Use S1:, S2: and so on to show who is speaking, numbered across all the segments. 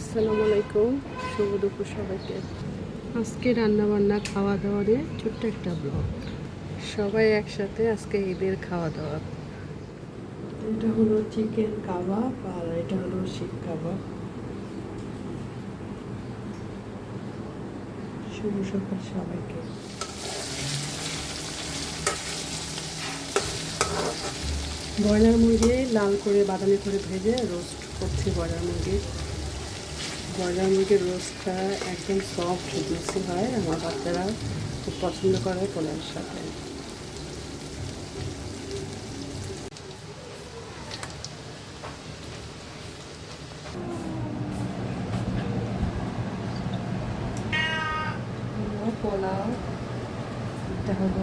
S1: আসসালামু আলাইকুম, শুভ দুপুর সবাইকে। আজকে রান্না বান্না খাওয়া দাওয়া নিয়ে ছোট্ট একটা ব্লগ। সবাই একসাথে আজকে ঈদের খাওয়া দাওয়া। এটা হলো চিকেন কাবাব আর এটা হলো শিক কাবাব। শুভ সকাল সবাইকে। ব্রয়লার মুরগি লাল করে বাদামি করে ভেজে রোস্ট করছি। ব্রয়লার মুরগির রোস্টটা একদম সফট জুসি হয়। আমার বাচ্চারা খুব পছন্দ করে পোলাওর সাথে। পোলাও, এটা হলো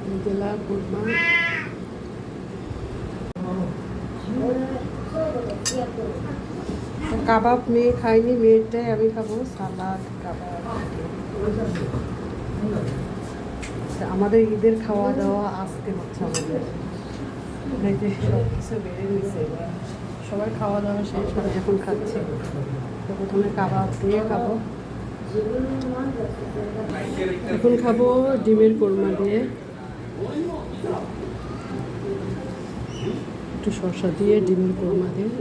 S1: রেজালা কুরমা। কাবাব মেয়ে খাইনি, মেয়েরটাই আমি খাবো। সালাদ কাবাব। আমাদের ঈদের খাওয়া দাওয়া আজকে হচ্ছে। আমাদের এই যে সব কিছু বেড়ে গেছে, সবাই খাওয়া দাওয়া শেষ, আমি এখন খাচ্ছি। তো প্রথমে কাবাব দিয়ে খাবো, এখন খাবো ডিমের কোরমা দিয়ে, একটু শসা দিয়ে ডিমের কোরমা দিয়ে।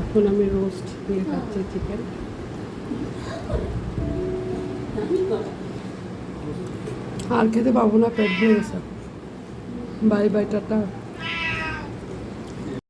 S1: এখন আমি রোস্ট দিয়ে খাচ্ছি চিকেন। আর খেতে পাবো না, পেট ভরে গেছে। Bye bye, tata.